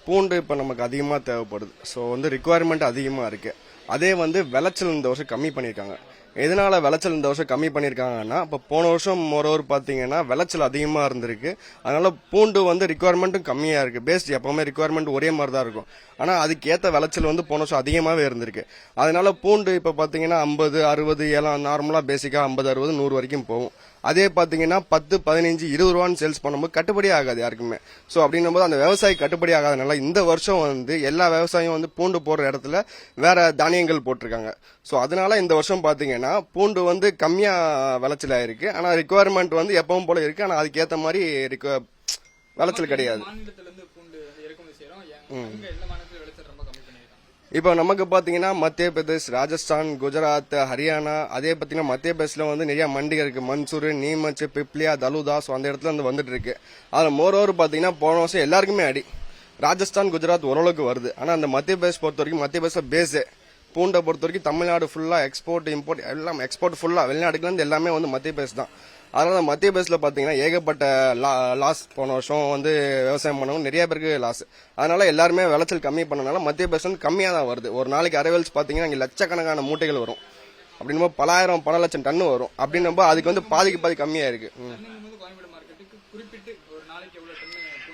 பூண்டு இப்போ நமக்கு அதிகமாக தேவைப்படுது. ஸோ வந்து ரிக்குவயர்மெண்ட் அதிகமாக இருக்குது. அதே வந்து விளைச்சல் இந்த வருஷம் கம்மி பண்ணியிருக்காங்க. எதனால விளைச்சல் இந்த வருஷம் கம்மி பண்ணியிருக்காங்கன்னா, இப்போ போன வருஷம் மொரோவர் பார்த்தீங்கன்னா விளைச்சல் அதிகமாக இருந்திருக்கு. அதனால பூண்டு வந்து ரிக்குவயர்மெண்ட்டும் கம்மியாக இருக்குது. பேஸ்ட் எப்பவுமே ரிக்குவயர்மெண்ட் ஒரே மாதிரி தான் இருக்கும். ஆனால் அதுக்கேற்ற விளைச்சல் வந்து போன வருஷம் அதிகமாகவே இருந்திருக்கு. அதனால பூண்டு இப்போ பார்த்தீங்கன்னா 50, 60 ஏலம் நார்மலாக பேசிக்காக 50, 60, 100 வரைக்கும் போகும். அதே பார்த்தீங்கன்னா 10, 15, 20 ரூபான்னு சேல்ஸ் பண்ணும்போது கட்டுப்படி ஆகாது யாருக்குமே. ஸோ அப்படின்னும் போது அந்த விவசாயி கட்டுப்படி ஆகாதனால இந்த வருஷம் வந்து எல்லா விவசாயியும் வந்து பூண்டு போடுற இடத்துல வேற தானியங்கள் போட்டிருக்காங்க. ஸோ அதனால இந்த வருஷம் பார்த்தீங்கன்னா பூண்டு வந்து கம்மியாக விளைச்சல் ஆயிருக்கு. ஆனால் ரிக்குவயர்மெண்ட் வந்து எப்பவும் போல இருக்கு. ஆனால் அதுக்கேற்ற மாதிரி விளைச்சல் கிடையாது. இப்போ நமக்கு பார்த்தீங்கன்னா மத்திய பிரதேஷ், ராஜஸ்தான், குஜராத், ஹரியானா, அதே பார்த்தீங்கன்னா மத்திய பிரதேஷ்ல வந்து நிறைய மண்டிகை இருக்கு. மன்சூர், நீமச், பிப்லியா, தலுதா. ஸோ அந்த இடத்துல வந்து வந்துட்டு இருக்கு. அதில் மோரோவர் பார்த்தீங்கன்னா போன வருஷம் எல்லாருக்குமே அடி. ராஜஸ்தான், குஜராத் ஓரளவுக்கு வருது. ஆனால் அந்த மத்திய பிரதேஷ் பொறுத்த வரைக்கும் மத்திய பிரதேச பேஸு பூண்டை பொறுத்த வரைக்கும் தமிழ்நாடு ஃபுல்லாக எக்ஸ்போர்ட் இம்போர்ட் எல்லாம் எக்ஸ்போர்ட் ஃபுல்லாக வெளிநாட்டுக்குலேருந்து எல்லாமே வந்து மத்திய பிரதேஷ் தான். அதனால மத்திய பிரதேசில் பார்த்தீங்கன்னா ஏகப்பட்ட லாஸ். போன வருஷம் வந்து விவசாயம் பண்ணவங்க நிறைய பேருக்கு லாஸ். அதனால எல்லாருமே விளைச்சல் கம்மி பண்ணனால மத்திய பிரதேசம் வந்து கம்மியாக தான் வருது. ஒரு நாளைக்கு அரைவல்ஸ் பார்த்தீங்கன்னா இங்கே லட்சக்கணக்கான மூட்டைகள் வரும். அப்படின்னும் பல லட்சம் டன்னு வரும். அப்படின்னும் அதுக்கு வந்து பாதிக்கு பாதி கம்மியாக இருக்கு.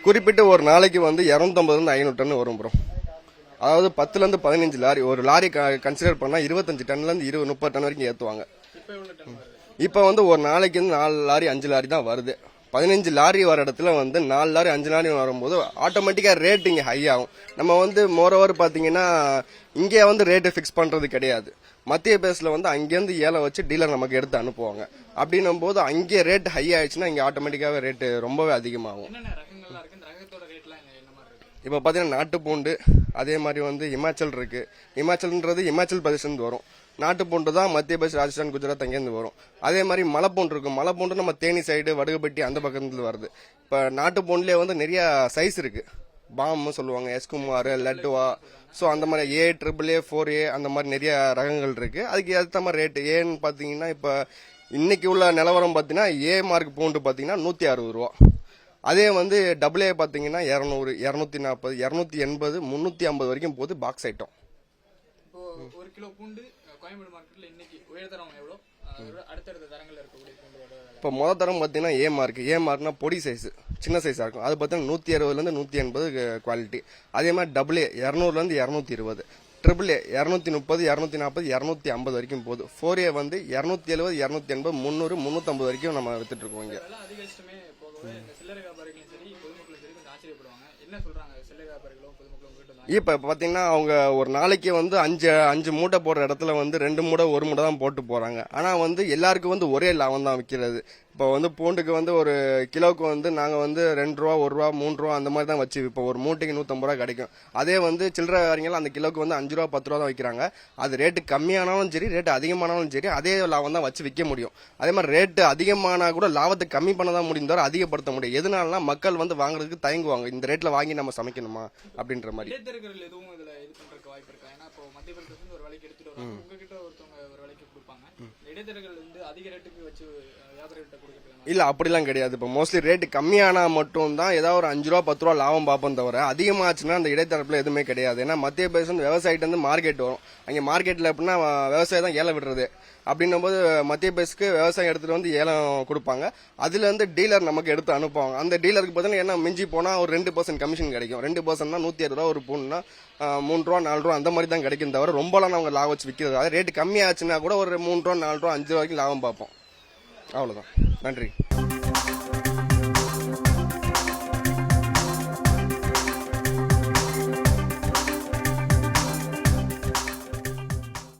குறிப்பிட்டு ஒரு நாளைக்கு வந்து 250 500 டன் வரும் ப்ரோ. அதாவது 10 to 15 லாரி. ஒரு லாரி கன்சிடர் பண்ணா 25 டன்ல இருந்து 30 டன் வரைக்கும் ஏற்றுவாங்க. இப்போ வந்து ஒரு நாளைக்கு வந்து 4 லாரி 5 லாரி தான் வருது. 15 லாரி வர இடத்துல வந்து 4 லாரி 5 லாரி வரும்போது ஆட்டோமேட்டிக்கா ரேட் இங்கே ஹை ஆகும். நம்ம வந்து மோரோவர் பார்த்தீங்கன்னா இங்கே வந்து ரேட்டு ஃபிக்ஸ் பண்றது கிடையாது. மத்திய பிரதேசில் வந்து அங்கேருந்து ஏலம் வச்சு டீலர் நமக்கு எடுத்து அனுப்புவாங்க. அப்படின்னும் போது அங்கே ரேட் ஹை ஆயிடுச்சுன்னா இங்கே ஆட்டோமேட்டிக்காவே ரேட்டு ரொம்பவே அதிகமாகும். இப்போ பார்த்தீங்கன்னா நாட்டு பூண்டு, அதே மாதிரி வந்து இமாச்சல் இருக்கு. இமாச்சல்ன்றது இமாச்சல் பிரதேசம் வரும். நாட்டு பூண்டு தான் மத்திய பிரதேஷ், ராஜஸ்தான், குஜராத் அங்கேருந்து வரும். அதே மாதிரி மலைப்பூண்டு இருக்கும். மலைப்பூண்டு நம்ம தேனி சைடு, வடுகுபட்டி அந்த பக்கத்துல வருது. இப்போ நாட்டு பூண்டுலேயே வந்து நிறைய சைஸ் இருக்கு. பாம்னு சொல்லுவாங்க, எஸ்குமார், லட்டுவா. ஸோ அந்த மாதிரி AAA, 4A அந்த மாதிரி நிறைய ரகங்கள் இருக்கு. அதுக்கு ஏற்ற மாதிரி ரேட்டு ஏன்னு பார்த்தீங்கன்னா இப்போ இன்னைக்கு உள்ள நிலவரம் பார்த்தீங்கன்னா A மார்க் பூண்டு பார்த்தீங்கன்னா 160 ரூபா. அதே வந்து AA பார்த்தீங்கன்னா 200, 240, 280, 350 வரைக்கும் போகுது பாக்ஸ் ஐட்டம். ஒரு கிலோ பூண்டு கோயம்பேடு மார்க்கெட்ல இன்னைக்கு உயர்தரம் எவ்வளோ, அடுத்தடுத்த தரங்கள் இருக்கக்கூடிய பூண்டோட இப்போ முதல் தரம் பார்த்தீங்கன்னா A மார்க்னா பொடி சைஸ், சின்ன சைஸாக இருக்கும். அது பார்த்தீங்கன்னா 160 180 குவாலிட்டி. அதே மாதிரி AA 200 220, AAA 230, 240, 250 வரைக்கும் போகுது. 4A வந்து 270, 280, 300, 350 வரைக்கும் நம்ம வித்துட்டு இருக்கோம். இங்க அதிகமே போகவே சில்லறை வியாபாரிகளும் சரி பொதுமக்களும் சரி கொஞ்சம் ஆச்சரியப்படுவாங்க. என்ன சொல்றாங்க சில்லறை வியாபாரிகளும் பொதுமக்களும்? இப்ப பாத்தீங்கன்னா அவங்க ஒரு நாளைக்கு வந்து 5 மூட்டை போடுற இடத்துல வந்து 2 மூட்டை 1 மூட்டை தான் போட்டு போறாங்க. ஆனா வந்து எல்லாருக்கும் வந்து ஒரே லாபம் தான் விற்கிறது. இப்போ வந்து பூண்டுக்கு வந்து ஒரு கிலோவுக்கு வந்து நாங்க வந்து 2 ரூபா, 1 ரூபா, 3 ரூபா அந்த மாதிரி தான் வச்சு இப்போ ஒரு மூட்டைக்கு 150 ரூபா கிடைக்கும். அதே வந்து சில்லறை வியாபாரிகள் அந்த கிலோக்கு வந்து 5 ரூபா, 10 ரூபா தான் வைக்கிறாங்க. அது ரேட்டு கம்மியானாலும் சரி, ரேட்டு அதிகமானாலும் சரி, அதே லாபம் தான் வச்சு விற்க முடியும். அதே மாதிரி ரேட்டு அதிகமானா கூட லாபத்தை கம்மி பண்ண தான் முடியும், தவிர அதிகப்படுத்த முடியும். எதனாலனா மக்கள் வந்து வாங்குறதுக்கு தயங்குவாங்க. இந்த ரேட்ல வாங்கி நம்ம சமைக்கணுமா அப்படின்ற மாதிரி. எதுவும் இதுல இது பண்றதுக்கு வாய்ப்பு இருக்கா? ஏன்னா இப்போ மத்திய பிரதேசத்துல ஒரு விலைக்கு எடுத்துட்டு வராங்க, உங்ககிட்ட ஒருத்தவங்க ஒரு விலைக்கு கொடுப்பாங்க. இடைத்தரகர்கள் வந்து அதிக ரேட்டுக்கு வச்சு வியாபாரிகிட்ட கொடுக்குறது இல்ல அப்படிலாம் கிடையாது. இப்போ மோஸ்ட்லி ரேட்டு கம்மியானா மட்டும் தான் ஏதாவது ஒரு 5 ரூபா 10 ரூபா லாபம் பார்ப்போம், தவிர அதிகமாச்சுன்னா அந்த இடைத்தரப்புல எதுவுமே கிடையாது. ஏன்னா மத்திய பிரதேசம் விவசாயிட்ட இருந்து மார்க்கெட் வரும். அங்கே மார்க்கெட்ல எப்படின்னா விவசாயம் தான் ஏலம் விடுறது. அப்படின்னும் போது மத்திய பிரதேசுக்கு விவசாயம் எடுத்துட்டு வந்து ஏலம் கொடுப்பாங்க. அதுல இருந்து டீலர் நமக்கு எடுத்து அனுப்புவாங்க. அந்த டீலருக்கு பார்த்தீங்கன்னா என்ன மிஞ்சி போனா ஒரு 2% கமிஷன் கிடைக்கும். 2% 160 ரூபா, ஒரு பூன்னா 3 ரூபா 4 ரூபா அந்த மாதிரி தான் கிடைக்கும், தவிர ரொம்பலாம் அவங்க லாபம் வச்சு விற்கிறது. அது ரேட்டு கம்மியாச்சுன்னா கூட ஒரு 3 ரூபா 4 ரூபா 5 ரூபாய்க்கு லாபம் பார்ப்போம். அவ்வளவுதான். நன்றி.